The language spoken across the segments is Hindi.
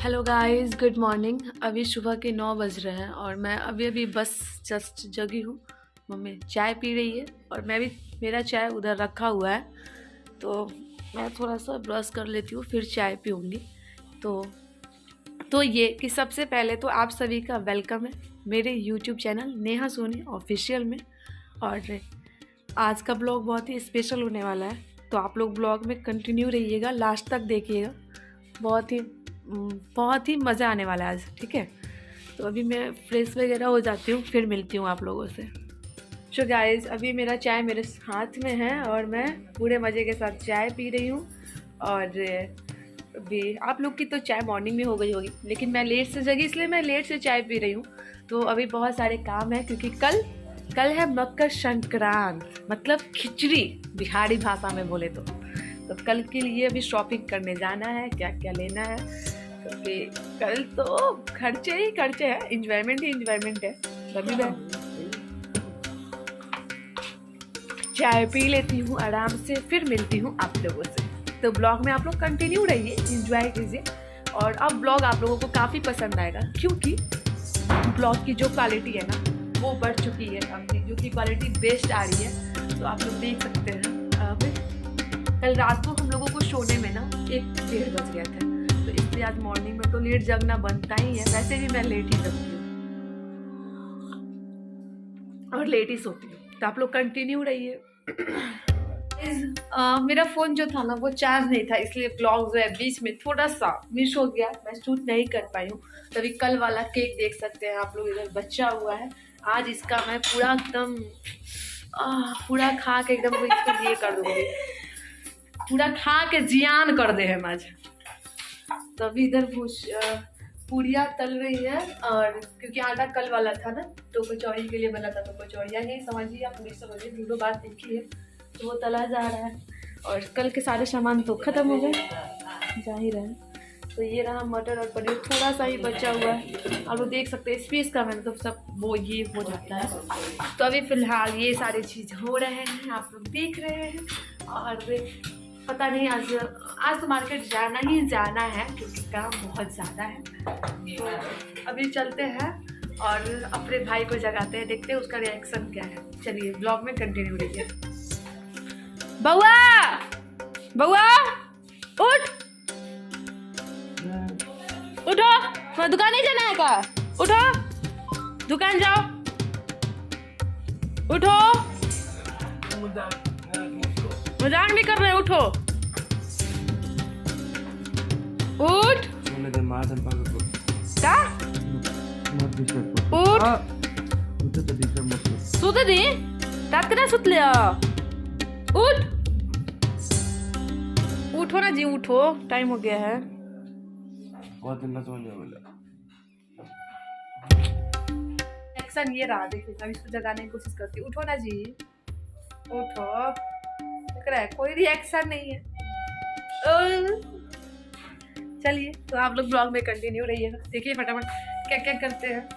Hello guys, good morning. अभी सुबह के 9 बज रहे हैं और मैं अभी बस जस्ट जगी हूँ। मम्मी चाय पी रही है और मैं भी, मेरा चाय उधर रखा हुआ है तो मैं थोड़ा सा ब्रश कर लेती हूँ, फिर चाय पीऊँगी। तो ये कि सबसे पहले तो आप सभी का वेलकम है मेरे YouTube channel Neha Soni official में। और आज का ब्लॉग बहुत ही स्पेशल होने वाला है, तो आप लोग ब्लॉग में कंटिन्यू रहिएगा, लास्ट तक देखिएगा। बहुत ही मज़ा आने वाला है आज, ठीक है। तो अभी मैं फ्रेश वगैरह हो जाती हूँ, फिर मिलती हूँ आप लोगों से। सो गाइस, अभी मेरा चाय मेरे हाथ में है और मैं पूरे मज़े के साथ चाय पी रही हूँ। और अभी आप लोग की तो चाय मॉर्निंग में हो गई होगी, लेकिन मैं लेट से जगी इसलिए मैं लेट से चाय पी रही हूँ। तो अभी बहुत सारे काम है क्योंकि कल है मकर संक्रांत, मतलब खिचड़ी बिहारी भाषा में बोले तो कल के लिए अभी शॉपिंग करने जाना है, क्या क्या लेना है। क्योंकि कल तो खर्चे ही खर्चे हैं, इंजॉयमेंट ही इंजॉयमेंट है। तभी मैं चाय पी लेती हूँ आराम से, फिर मिलती हूँ आप लोगों से। तो ब्लॉग में आप लोग कंटिन्यू रहिए, इंजॉय कीजिए। और अब ब्लॉग आप लोगों को काफ़ी पसंद आएगा क्योंकि ब्लॉग की जो क्वालिटी है ना वो बढ़ चुकी है, अब जो की क्वालिटी बेस्ट आ रही है। तो आप लोग देख सकते हैं। कल रात को हम लोगों को सोने में ना 1-1:30 बज गया था, तो इसलिए आज मॉर्निंग में तो लेट जगना बनता ही है। वैसे भी मैं लेट ही जगती हूँ और लेट ही सोती हूँ, तो आप लोग कंटिन्यू रहिए। मेरा फ़ोन जो था ना वो चार्ज नहीं था, इसलिए ब्लॉग जो है बीच में थोड़ा सा मिस हो गया, मैं शूट नहीं कर पाई हूँ। तभी कल वाला केक देख सकते हैं आप लोग, इधर बचा हुआ है। आज इसका मैं पूरा एकदम पूरा खा के एकदम इसको ये कर दूँगी, पूरा खा के जियान कर दे हम आज। तभी इधर पूरियाँ तल रही है, और क्योंकि आटा कल वाला था ना तो कचौड़ी के लिए बना था, तो कचौड़ियाँ ही समझिए, आप पूरी समझिए, दोनों बात देखी है। तो वो तला जा रहा है और कल के सारे सामान तो ख़त्म हो गए, जा ही रहे हैं। तो ये रहा मटर और पनीर, थोड़ा सा ही बचा हुआ है। आप लोग देख सकते हैं स्पेस का मैंने तो सब वो ये हो जाता है। तो अभी फ़िलहाल ये सारी चीज़ हो रहे हैं, आप लोग देख रहे हैं। और पता नहीं आज तो मार्केट जाना है क्योंकि काम बहुत ज़्यादा है। तो अभी चलते हैं और अपने भाई को जगाते हैं, देखते हैं उसका रिएक्शन क्या है। चलिए ब्लॉग में कंटिन्यू रहिए। बउआ बउआ उठ, उठो, मैं दुकान नहीं जाना है का? उठो, दुकान जाओ, उठो। मजाक नहीं कर रहे, उठो, उठ, क्या उठ, सुते दी रात के ना सुतले, उठ, उठो ना जी, उठो, टाइम हो गया है। एक्शन ये रहा, देखिए अब इसको जगाने की कोशिश करती हूँ। उठो ना जी, उठो, कोई रिएक्शन नहीं है। चलिए तो आप लोग ब्लॉग में कंटिन्यू रहिएगा, देखिए फटाफट क्या क्या करते हैं।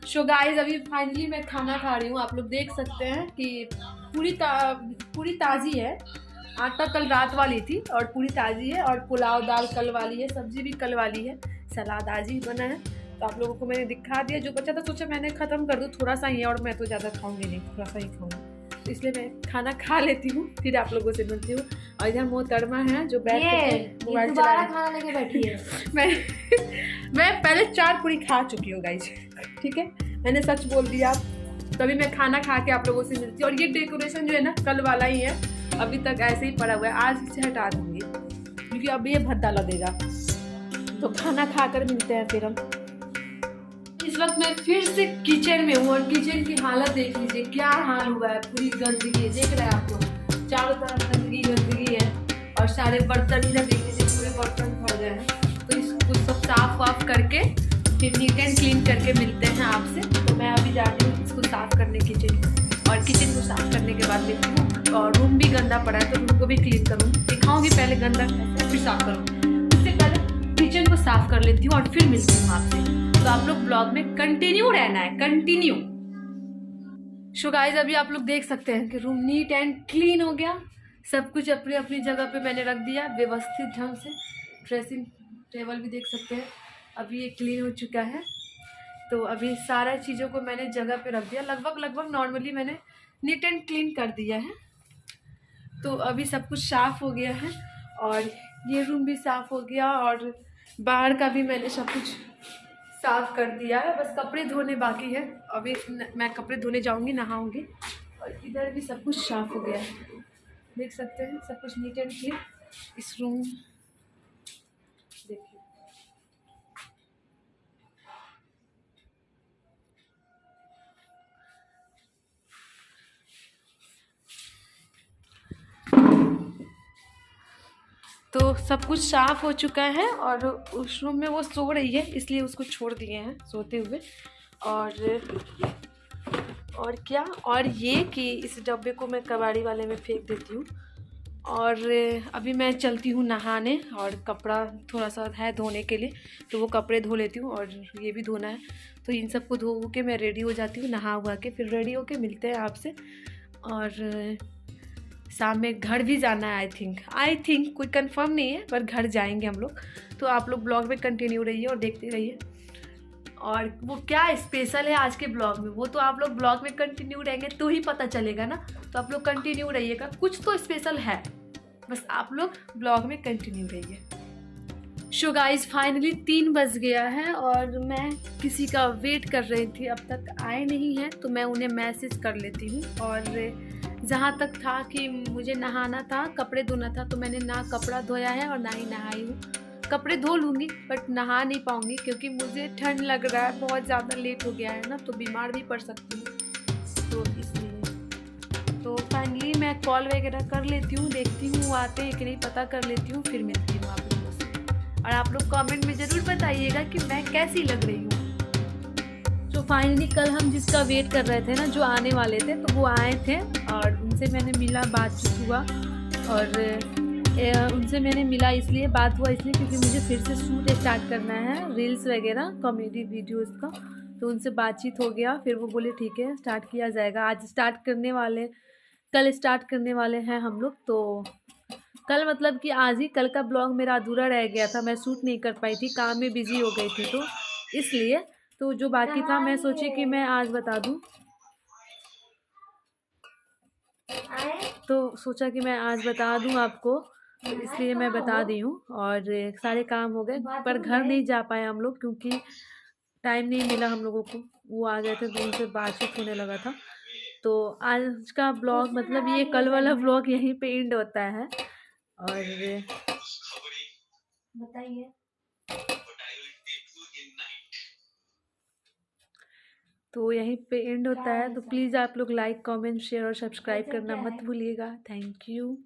सो गाइस, अभी फाइनली मैं खाना खा रही हूँ। आप लोग देख सकते हैं कि पूरी ताज़ी है। आटा कल रात वाली थी और पूरी ताज़ी है, और पुलाव दाल कल वाली है, सब्जी भी कल वाली है, सलाद आज ही बना है। तो आप लोगों को मैंने दिखा दिया, जो बचा था सोचा मैंने ख़त्म कर दूँ, थोड़ा सा ही है और मैं तो ज़्यादा खाऊंगी नहीं, थोड़ा सा ही खाऊंगी। तो इसलिए मैं खाना खा लेती हूँ, फिर आप लोगों से मिलती हूँ। और इधर मोहतरमा है जो बैठ के मोबाइल चला रही है, खाना लेके बैठी है। मैं पहले 4 पूरी खा चुकी हूँ गाइस, ठीक है, मैंने सच बोल दिया। तभी मैं खाना खा के आप लोगों से मिलती हूँ। और ये डेकोरेशन जो है ना कल वाला ही है, अभी तक ऐसे ही पड़ा हुआ है, आज इसे हटा दूँगी क्योंकि अभी ये भद्दा लगेगा। तो खाना खाकर मिलते हैं फिर हम। इस वक्त मैं फिर से किचन में हूँ और किचन की हालत देख लीजिए, क्या हाल हुआ है, पूरी गंदगी है, देख रहे हैं आप लोग, चारों तरफ गंदगी है। और सारे बर्तन इधर देख लीजिए, पूरे बर्तन भर गए हैं। तो इसको सब साफ वाफ करके फिर नीट एंड क्लीन करके मिलते हैं आपसे। तो मैं अभी जा रही हूँ इसको साफ करने किचन, और किचन को साफ करने के बाद मिलती हूँ। और रूम भी गंदा पड़ा है तो रूम को भी क्लीन करूँ, दिखाऊंगी पहले गंदा कैसे, फिर साफ करूँगी। उससे पहले किचन को साफ कर लेती हूँ और फिर मिलती हूँ आपसे। तो आप लोग ब्लॉग में कंटिन्यू रहना है, कंटिन्यू। सो गाइस, अभी आप लोग देख सकते हैं कि रूम नीट एंड क्लीन हो गया, सब कुछ अपनी अपनी जगह पे मैंने रख दिया व्यवस्थित ढंग से। ड्रेसिंग टेबल भी देख सकते हैं, अभी ये क्लीन हो चुका है। तो अभी सारा चीज़ों को मैंने जगह पे रख दिया, लगभग नॉर्मली मैंने नीट एंड क्लीन कर दिया है। तो अभी सब कुछ साफ़ हो गया है और ये रूम भी साफ़ हो गया और बाहर का भी मैंने सब कुछ साफ़ कर दिया है। बस कपड़े धोने बाकी है, अभी मैं कपड़े धोने जाऊंगी, नहाऊंगी। और इधर भी सब कुछ साफ़ हो गया है, देख सकते हैं सब कुछ नीट एंड क्लीन। इस रूम देखिए, तो सब कुछ साफ़ हो चुका है और उस रूम में वो सो रही है, इसलिए उसको छोड़ दिए हैं सोते हुए। और क्या, और ये कि इस डब्बे को मैं कबाड़ी वाले में फेंक देती हूँ। और अभी मैं चलती हूँ नहाने, और कपड़ा थोड़ा सा है धोने के लिए, तो वो कपड़े धो लेती हूँ और ये भी धोना है। तो इन सबको धो के मैं रेडी हो जाती हूँ, नहा हुआ के फिर रेडी होके मिलते हैं आपसे। और शाम में घर भी जाना है, आई थिंक कोई कंफर्म नहीं है, पर घर जाएंगे हम लोग। तो आप लोग ब्लॉग में कंटिन्यू रहिए और देखते रहिए। और वो क्या स्पेशल है आज के ब्लॉग में, वो तो आप लोग ब्लॉग में कंटिन्यू रहेंगे तो ही पता चलेगा ना। तो आप लोग कंटिन्यू रहिएगा, कुछ तो स्पेशल है, बस आप लोग ब्लॉग में कंटिन्यू रहिए। सो गाइस, फाइनली 3 बज गया है और मैं किसी का वेट कर रही थी, अब तक आए नहीं हैं, तो मैं उन्हें मैसेज कर लेती हूँ। और जहाँ तक था कि मुझे नहाना था, कपड़े धोना था, तो मैंने ना कपड़ा धोया है और ना ही नहाई हूँ। कपड़े धो लूँगी बट नहा नहीं पाऊँगी, क्योंकि मुझे ठंड लग रहा है, बहुत ज़्यादा लेट हो गया है ना, तो बीमार भी पड़ सकती हूँ, तो इसलिए। तो फाइनली मैं कॉल वगैरह कर लेती हूँ, देखती हूँ वो आते हैं कि नहीं, पता कर लेती हूँ, फिर मिलती हूँ आप लोगों से। और आप लोग कमेंट में ज़रूर बताइएगा कि मैं कैसी लग रही हूँ। तो फाइनली कल हम जिसका वेट कर रहे थे ना, जो आने वाले थे, तो वो आए थे और उनसे मैंने मिला, बातचीत हुआ। और उनसे मैंने मिला इसलिए, बात हुआ इसलिए क्योंकि मुझे फिर से शूट स्टार्ट करना है, रील्स वगैरह कॉमेडी वीडियोस का। तो उनसे बातचीत हो गया, फिर वो बोले ठीक है स्टार्ट किया जाएगा। आज स्टार्ट करने वाले, कल स्टार्ट करने वाले हैं हम लोग। तो कल मतलब कि आज ही, कल का ब्लॉग मेरा अधूरा रह गया था, मैं शूट नहीं कर पाई थी, काम में बिजी हो गई थी, तो इसलिए। तो जो बाकी था मैं सोची कि मैं आज बता दूं, तो सोचा कि मैं आज बता दूं आपको, तो इसलिए मैं बता दी हूँ। और सारे काम हो गए, पर घर नहीं जा पाए हम लोग क्योंकि टाइम नहीं मिला हम लोगों को। वो आ गए थे तो उनसे बातचीत होने लगा था। तो आज का ब्लॉग मतलब ये कल वाला ब्लॉग यहीं पे एंड होता है। और बताइए, तो यहीं पे एंड होता है। तो प्लीज़ आप लोग लाइक, कमेंट, शेयर और सब्सक्राइब करना मत भूलिएगा। Thank you.